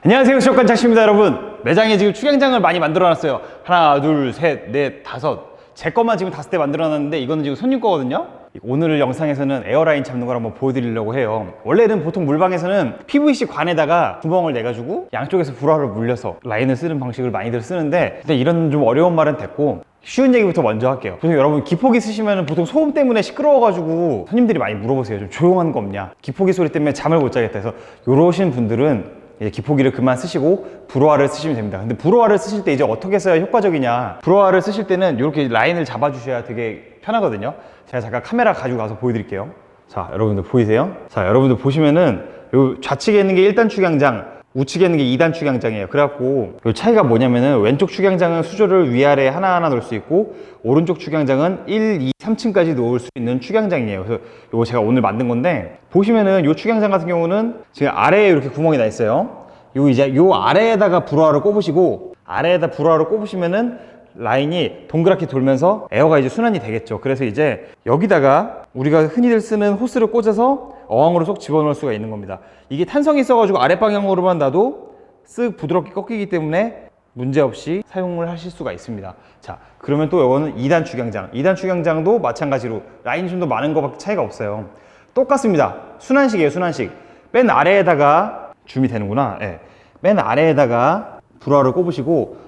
안녕하세요, 수족관 장씨입니다. 여러분, 매장에 지금 축양장을 많이 만들어 놨어요. 하나, 둘, 셋, 넷, 다섯. 제 것만 지금 5대 만들어 놨는데 이거는 지금 손님 거거든요. 오늘 영상에서는 에어라인 잡는 걸 한번 보여드리려고 해요. 원래는 보통 물방에서는 PVC 관에다가 구멍을 내가지고 양쪽에서 불화를 물려서 라인을 쓰는 방식을 많이들 쓰는데, 근데 이런 좀 어려운 말은 됐고 쉬운 얘기부터 먼저 할게요. 보통 여러분 기포기 쓰시면 보통 소음 때문에 시끄러워가지고 손님들이 많이 물어보세요. 좀 조용한 거 없냐, 기포기 소리 때문에 잠을 못 자겠다 해서, 요러신 분들은 이제 기포기를 그만 쓰시고 불호화를 쓰시면 됩니다. 근데 불호화를 쓰실 때 이제 어떻게 써야 효과적이냐, 불호화를 쓰실 때는 이렇게 라인을 잡아 주셔야 되게 편하거든요. 제가 잠깐 카메라 가지고 가서 보여드릴게요. 자, 여러분들 보이세요? 자, 여러분들 보시면은 요 좌측에 있는 게 1단 축양장, 우측에 있는 게 2단 축양장이에요. 그래갖고 요 차이가 뭐냐면은 왼쪽 축양장은 수조를 위아래 하나하나 놓을 수 있고, 오른쪽 축양장은 1, 2, 3층까지 놓을 수 있는 축양장이에요. 그래서 요거 제가 오늘 만든 건데, 보시면은 요 축양장 같은 경우는 지금 아래에 이렇게 구멍이 나 있어요. 요 이제 요 아래에다가 불호화를 꼽으시고, 아래에다 불호화를 꼽으시면은 라인이 동그랗게 돌면서 에어가 이제 순환이 되겠죠. 그래서 이제 여기다가 우리가 흔히들 쓰는 호스를 꽂아서 어항으로 쏙 집어넣을 수가 있는 겁니다. 이게 탄성이 있어가지고 아래 방향으로만 놔도 쓱 부드럽게 꺾이기 때문에 문제없이 사용을 하실 수가 있습니다. 자, 그러면 또 이거는 2단 축양장. 2단 축양장도 마찬가지로 라인이 좀 더 많은 것밖에 차이가 없어요. 똑같습니다. 순환식이에요, 순환식. 맨 아래에다가 줌이 되는구나. 네. 맨 아래에다가 불화를 꼽으시고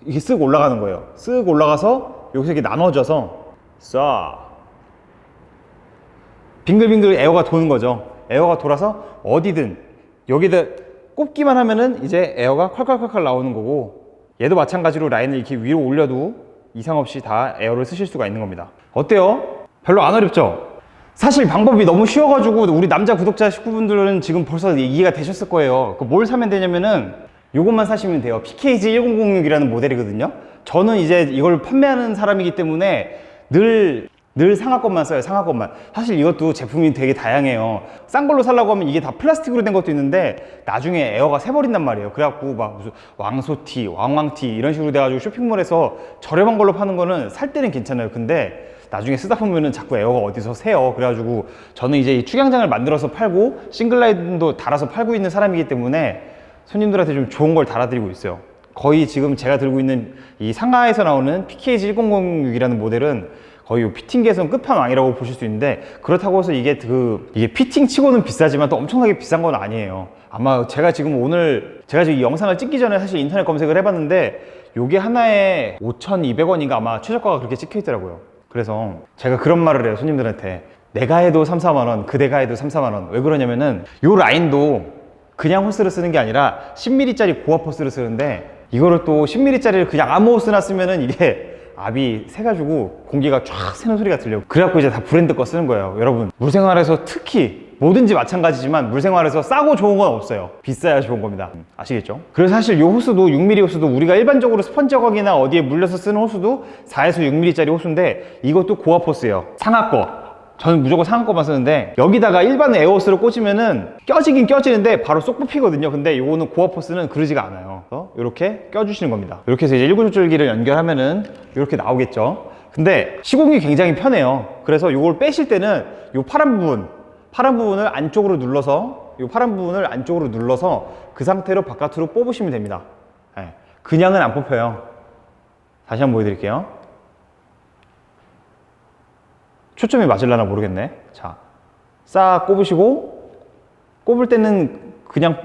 이게 쓱 올라가는 거예요. 쓱 올라가서 여기서 이렇게 나눠져서 쏴 빙글빙글 에어가 도는 거죠. 에어가 돌아서 어디든 여기다 꼽기만 하면은 이제 에어가 콸콸콸콸 나오는 거고, 얘도 마찬가지로 라인을 이렇게 위로 올려도 이상 없이 다 에어를 쓰실 수가 있는 겁니다. 어때요? 별로 안 어렵죠? 사실 방법이 너무 쉬워가지고 우리 남자 구독자 식구분들은 지금 벌써 이해가 되셨을 거예요. 뭘 사면 되냐면은 요것만 사시면 돼요. PKG1006이라는 모델이거든요. 저는 이제 이걸 판매하는 사람이기 때문에 늘 상하 것만 써요, 상하 것만. 사실 이것도 제품이 되게 다양해요. 싼 걸로 살라고 하면 이게 다 플라스틱으로 된 것도 있는데 나중에 에어가 새버린단 말이에요. 그래갖고 막 무슨 왕소티, 왕왕티 이런 식으로 돼가지고 쇼핑몰에서 저렴한 걸로 파는 거는 살 때는 괜찮아요. 근데 나중에 쓰다 보면은 자꾸 에어가 어디서 새요. 그래가지고 저는 이제 이 축양장을 만들어서 팔고 싱글라이든도 달아서 팔고 있는 사람이기 때문에 손님들한테 좀 좋은 걸 달아드리고 있어요. 거의 지금 제가 들고 있는 이 상하에서 나오는 PKG1006이라는 모델은 거의 피팅계에서는 끝판왕이라고 보실 수 있는데, 그렇다고 해서 이게 피팅 치고는 비싸지만 또 엄청나게 비싼 건 아니에요. 아마 제가 지금 이 영상을 찍기 전에 사실 인터넷 검색을 해봤는데 요게 하나에 5,200원인가 아마 최저가가 그렇게 찍혀 있더라고요. 그래서 제가 그런 말을 해요, 손님들한테. 내가 해도 3, 4만 원, 그대가 해도 3, 4만 원. 왜 그러냐면은 요 라인도 그냥 호스를 쓰는 게 아니라 10mm짜리 고압 호스를 쓰는데, 이거를 또 10mm짜리를 그냥 아무 호스나 쓰면은 이게 압이 새가지고 공기가 쫙 새는 소리가 들려요. 그래갖고 이제 다 브랜드 거 쓰는 거예요. 여러분, 물생활에서 특히 뭐든지 마찬가지지만 물생활에서 싸고 좋은 건 없어요. 비싸야 좋은 겁니다. 아시겠죠? 그래서 사실 이 호스도 6mm 호스도 우리가 일반적으로 스펀지 어각이나 어디에 물려서 쓰는 호스도 4에서 6mm짜리 호스인데, 이것도 고압 호스예요. 상하 거. 저는 무조건 상하 거만 쓰는데, 여기다가 일반 에어호스를 꽂으면은 껴지긴 껴지는데 바로 쏙 뽑히거든요. 근데 요거는 고압 호스는 그러지가 않아요. 그래서 이렇게 껴주시는 겁니다. 이렇게 해서 이제 1구조줄기를 연결하면은 이렇게 나오겠죠. 근데 시공이 굉장히 편해요. 그래서 요걸 빼실 때는 요 파란 부분을 안쪽으로 눌러서, 요 파란 부분을 안쪽으로 눌러서 그 상태로 바깥으로 뽑으시면 됩니다. 네. 그냥은 안 뽑혀요. 다시 한번 보여드릴게요. 초점이 맞으려나 모르겠네. 자, 싹 꼽으시고, 꼽을 때는 그냥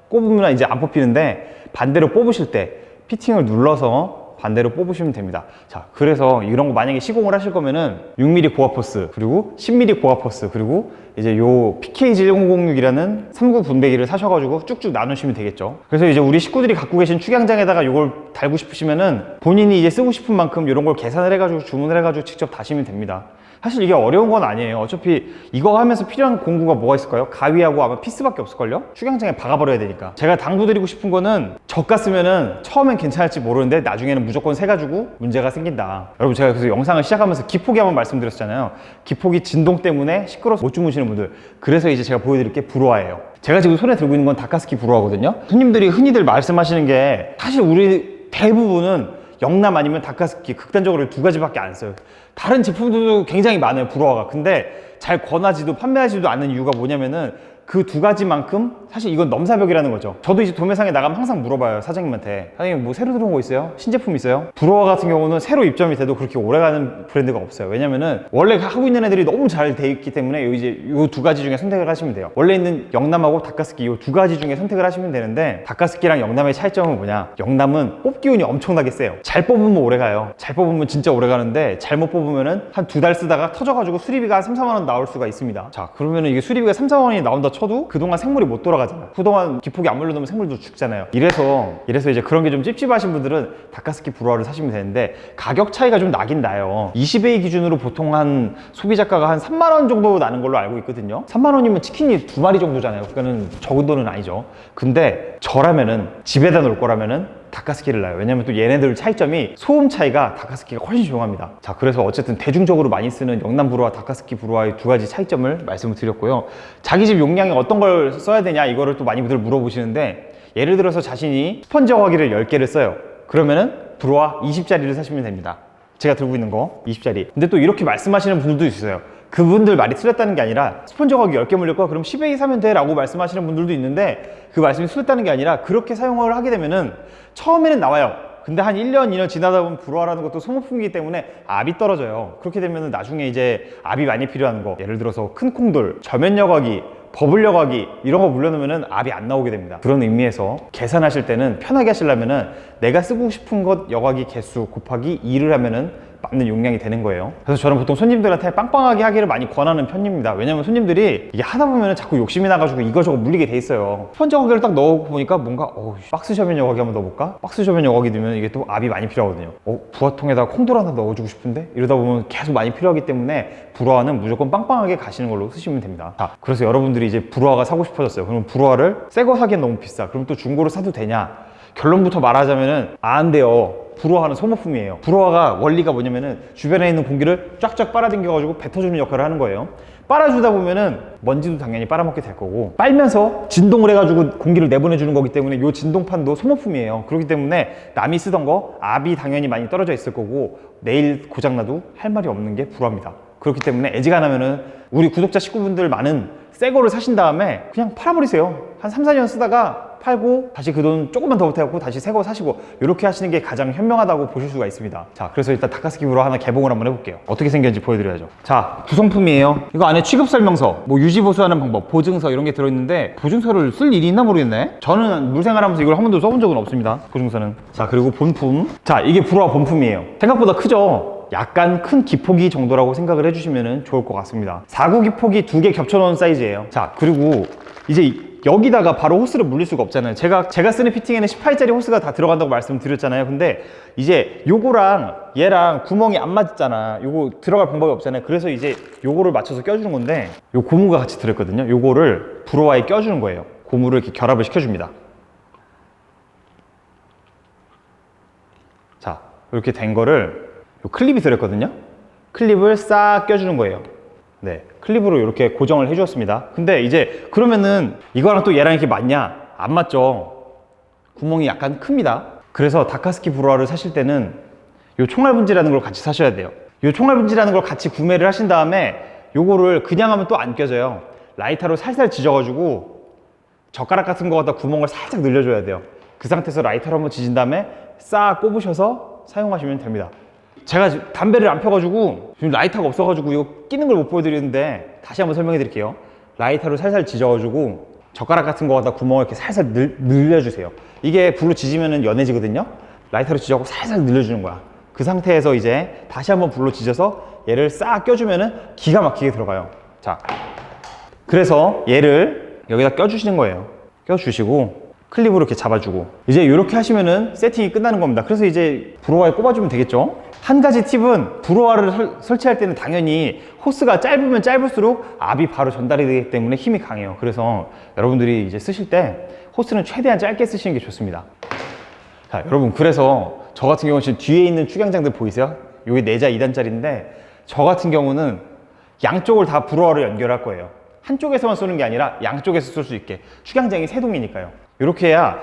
꼽으면 이제 안 뽑히는데, 반대로 뽑으실 때 피팅을 눌러서 반대로 뽑으시면 됩니다. 자, 그래서 이런 거 만약에 시공을 하실 거면은 6mm 고압 호스, 그리고 10mm 고압 호스, 그리고 이제 요 PKG1006이라는 3구 분배기를 사셔가지고 쭉쭉 나누시면 되겠죠. 그래서 이제 우리 식구들이 갖고 계신 축양장에다가 요걸 달고 싶으시면은 본인이 이제 쓰고 싶은 만큼 이런 걸 계산을 해가지고 주문을 해가지고 직접 다시면 됩니다. 사실 이게 어려운 건 아니에요. 어차피 이거 하면서 필요한 공구가 뭐가 있을까요? 가위하고 아마 피스밖에 없을걸요? 축양장에 박아버려야 되니까. 제가 당부드리고 싶은 거는, 저가 쓰면은 처음엔 괜찮을지 모르는데 나중에는 무조건 새가지고 문제가 생긴다. 여러분, 제가 그래서 영상을 시작하면서 기포기 한번 말씀드렸잖아요. 기포기 진동 때문에 시끄러워서 못 주무시는 분들. 그래서 이제 제가 보여드릴 게 불호화예요. 제가 지금 손에 들고 있는 건 다카스키 불호화거든요. 손님들이 흔히들 말씀하시는 게, 사실 우리 대부분은 영남 아니면 다카스키, 극단적으로 2가지밖에 안 써요. 다른 제품들도 굉장히 많아요, 불호화가. 근데 잘 권하지도 판매하지도 않는 이유가 뭐냐면은 그 두 가지만큼 사실 이건 넘사벽이라는 거죠. 저도 이제 도매상에 나가면 항상 물어봐요, 사장님한테. 사장님 뭐 새로 들어온 거 있어요? 신제품 있어요? 브루어 같은 경우는 새로 입점이 돼도 그렇게 오래가는 브랜드가 없어요. 왜냐면은 원래 하고 있는 애들이 너무 잘 돼 있기 때문에 이제 요 두 가지 중에 선택을 하시면 돼요. 원래 있는 영남하고 닭가스키 요 두 가지 중에 선택을 하시면 되는데, 닭가스키랑 영남의 차이점은 뭐냐? 영남은 뽑기 운이 엄청나게 세요. 잘 뽑으면 오래 가요. 잘 뽑으면 진짜 오래 가는데, 잘못 뽑으면은 한 두 달 쓰다가 터져가지고 수리비가 한 3, 4만 원 나올 수가 있습니다. 자, 그러면은 이게 수리비가 3, 4만 원이 나온다 쳐도 그동안 생물이 못 돌아가잖아요. 그동안 기폭이 안 물려놓으면 생물도 죽잖아요. 이래서 이제 그런 게 좀 찝찝하신 분들은 닭가스키 브루어를 사시면 되는데, 가격 차이가 좀 나긴 나요. 20A 기준으로 보통 한 소비자가가 한 3만 원 정도 나는 걸로 알고 있거든요. 3만 원이면 치킨이 2마리 정도잖아요. 그러니까는 적은 돈은 아니죠. 근데 저라면은, 집에다 놓을 거라면은 닭가스키를 놔요. 왜냐면 또 얘네들 차이점이, 소음 차이가 닭가스키가 훨씬 조용합니다. 자, 그래서 어쨌든 대중적으로 많이 쓰는 영남 브루와 닭가스키 브루와의 두 가지 차이점을 말씀을 드렸고요. 자기 집 용량에 어떤 걸 써야 되냐, 이거를 또 많이들 물어보시는데, 예를 들어서 자신이 스펀지 허가기를 10개를 써요. 그러면은 브루와 20짜리를 사시면 됩니다. 제가 들고 있는 거 20짜리. 근데 또 이렇게 말씀하시는 분들도 있어요. 그분들 말이 틀렸다는 게 아니라, 스펀지 허가기 10개 물릴 거야, 그럼 10A 사면 돼 라고 말씀하시는 분들도 있는데, 그 말씀이 틀렸다는 게 아니라, 그렇게 사용을 하게 되면은 처음에는 나와요. 근데 한 1년, 2년 지나다 보면 브루어라는 것도 소모품이기 때문에 압이 떨어져요. 그렇게 되면 나중에 이제 압이 많이 필요한 거, 예를 들어서 큰 콩돌, 저면 여과기, 버블 여과기 이런 거 물려놓으면 압이 안 나오게 됩니다. 그런 의미에서 계산하실 때는 편하게 하시려면은, 내가 쓰고 싶은 것 여과기 개수 곱하기 2를 하면은 맞는 용량이 되는 거예요. 그래서 저는 보통 손님들한테 빵빵하게 하기를 많이 권하는 편입니다. 왜냐면 손님들이 이게 하다 보면 자꾸 욕심이 나가지고 이거저거 물리게 돼 있어요. 스펀지 여과기를 딱 넣어보니까 뭔가 박스 저면 여과기 한번 넣어볼까? 박스 저면 여과기 넣으면 이게 또 압이 많이 필요하거든요. 부화통에다 콩돌 하나 넣어주고 싶은데? 이러다 보면 계속 많이 필요하기 때문에 브루어는 무조건 빵빵하게 가시는 걸로 쓰시면 됩니다. 자, 그래서 여러분들이 이제 브루어가 사고 싶어졌어요. 그럼 브루어를 새 거 사기엔 너무 비싸. 그럼 또 중고로 사도 되냐? 결론부터 말하자면은 안 돼요. 브루어는 소모품이에요. 브루어가 원리가 뭐냐면은, 주변에 있는 공기를 쫙쫙 빨아당겨가지고 뱉어주는 역할을 하는 거예요. 빨아주다 보면은 먼지도 당연히 빨아먹게 될 거고, 빨면서 진동을 해가지고 공기를 내보내주는 거기 때문에 이 진동판도 소모품이에요. 그렇기 때문에 남이 쓰던 거 압이 당연히 많이 떨어져 있을 거고, 내일 고장나도 할 말이 없는 게 브루어입니다. 그렇기 때문에 애지간하면은 우리 구독자 식구분들 많은 새 거를 사신 다음에 그냥 팔아버리세요. 한 3, 4년 쓰다가 팔고 다시 그 돈 조금만 더 보태갖고 다시 새 거 사시고, 이렇게 하시는 게 가장 현명하다고 보실 수가 있습니다. 자, 그래서 일단 닭가스키 브루어 하나 개봉을 한번 해볼게요. 어떻게 생겼는지 보여드려야죠. 자, 구성품이에요. 이거 안에 취급 설명서, 뭐 유지 보수하는 방법, 보증서 이런 게 들어있는데, 보증서를 쓸 일이 있나 모르겠네. 저는 물생활하면서 이걸 한 번도 써본 적은 없습니다, 보증서는. 자, 그리고 본품. 자, 이게 브루어 본품이에요. 생각보다 크죠? 약간 큰 기폭이 정도라고 생각을 해주시면 좋을 것 같습니다. 4구 기폭이 2개 겹쳐놓은 사이즈예요. 자, 그리고 이제 여기다가 바로 호스를 물릴 수가 없잖아요. 제가 쓰는 피팅에는 18짜리 호스가 다 들어간다고 말씀드렸잖아요. 근데 이제 요거랑 얘랑 구멍이 안 맞잖아. 요거 들어갈 방법이 없잖아요. 그래서 이제 요거를 맞춰서 껴주는 건데, 요 고무가 같이 들어있거든요. 요거를 브루어에 껴주는 거예요. 고무를 이렇게 결합을 시켜줍니다. 자, 이렇게 된 거를, 요 클립이 들어있거든요. 클립을 싹 껴주는 거예요. 네, 클립으로 이렇게 고정을 해주었습니다. 근데 이제 그러면은 이거랑 또 얘랑 이렇게 맞냐? 안 맞죠. 구멍이 약간 큽니다. 그래서 닭가스키 브루어를 사실 때는 요 총알분지라는 걸 같이 사셔야 돼요. 요 총알분지라는 걸 같이 구매를 하신 다음에, 요거를 그냥 하면 또 안 껴져요. 라이터로 살살 지져가지고 젓가락 같은 거 갖다 구멍을 살짝 늘려줘야 돼요. 그 상태에서 라이터로 한번 지진 다음에 싹 꼽으셔서 사용하시면 됩니다. 제가 담배를 안 펴가지고 지금 라이터가 없어가지고 이거 끼는 걸 못 보여드리는데, 다시 한번 설명해 드릴게요. 라이터로 살살 지져가지고 젓가락 같은 거 갖다 구멍을 이렇게 살살 늘려주세요. 이게 불로 지지면은 연해지거든요. 라이터로 지져서 살살 늘려주는 거야. 그 상태에서 이제 다시 한번 불로 지져서 얘를 싹 껴주면은 기가 막히게 들어가요. 자, 그래서 얘를 여기다 껴주시는 거예요. 껴주시고 클립으로 이렇게 잡아주고, 이제 이렇게 하시면은 세팅이 끝나는 겁니다. 그래서 이제 브루어에 꼽아주면 되겠죠. 한 가지 팁은, 브루어를 설치할 때는 당연히 호스가 짧으면 짧을수록 압이 바로 전달이 되기 때문에 힘이 강해요. 그래서 여러분들이 이제 쓰실 때 호스는 최대한 짧게 쓰시는 게 좋습니다. 자, 여러분, 그래서 저 같은 경우는 지금 뒤에 있는 축양장들 보이세요? 요게 4자 2단짜리인데, 저 같은 경우는 양쪽을 다 브루어를 연결할 거예요. 한쪽에서만 쏘는 게 아니라 양쪽에서 쏠 수 있게. 축양장이 3동이니까요. 이렇게 해야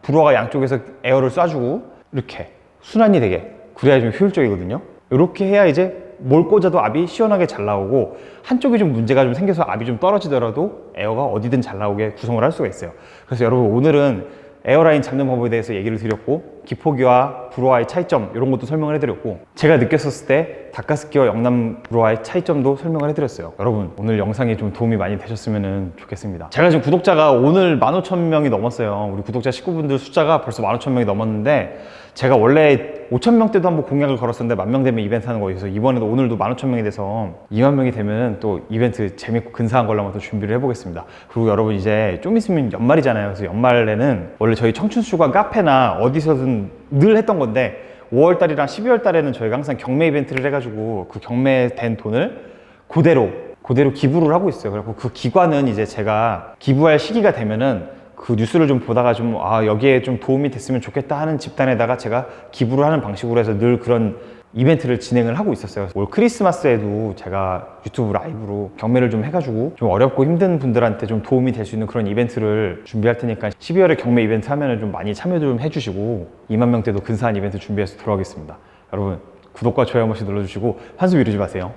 브루어가 양쪽에서 에어를 쏴주고 이렇게 순환이 되게, 그래야 좀 효율적이거든요. 이렇게 해야 이제 뭘 꽂아도 압이 시원하게 잘 나오고, 한쪽이 좀 문제가 좀 생겨서 압이 좀 떨어지더라도 에어가 어디든 잘 나오게 구성을 할 수가 있어요. 그래서 여러분 오늘은 에어라인 잡는 방법에 대해서 얘기를 드렸고, 기포기와 브로와의 차이점 이런 것도 설명을 해드렸고, 제가 느꼈었을 때 다카스키와 영남 브로와의 차이점도 설명을 해드렸어요. 여러분 오늘 영상이 좀 도움이 많이 되셨으면 좋겠습니다. 제가 지금 구독자가 오늘 15,000명이 넘었어요. 우리 구독자 식구분들 숫자가 벌써 15,000명이 넘었는데, 제가 원래 5,000명 때도 한번 공약을 걸었었는데 10,000명 되면 이벤트 하는 거여서, 이번에도 오늘도 15,000명이 돼서 20,000명이 되면 또 이벤트 재밌고 근사한 걸로 한번 또 준비를 해보겠습니다. 그리고 여러분 이제 좀 있으면 연말이잖아요. 그래서 연말에는 원래 저희 청춘수관 카페나 어디서든 늘 했던 건데, 5월달이랑 12월달에는 저희가 항상 경매 이벤트를 해가지고 그 경매된 돈을 그대로 기부를 하고 있어요. 그리고 그 기관은 이제 제가 기부할 시기가 되면은 그 뉴스를 좀 보다가 좀 여기에 좀 도움이 됐으면 좋겠다 하는 집단에다가 제가 기부를 하는 방식으로 해서 늘 그런 이벤트를 진행을 하고 있었어요. 올 크리스마스에도 제가 유튜브 라이브로 경매를 좀 해가지고 좀 어렵고 힘든 분들한테 좀 도움이 될 수 있는 그런 이벤트를 준비할 테니까, 12월에 경매 이벤트 하면은 좀 많이 참여 좀 해주시고, 20,000명 때도 근사한 이벤트 준비해서 들어가겠습니다. 여러분 구독과 좋아요 한 번씩 눌러주시고 환수 미루지 마세요.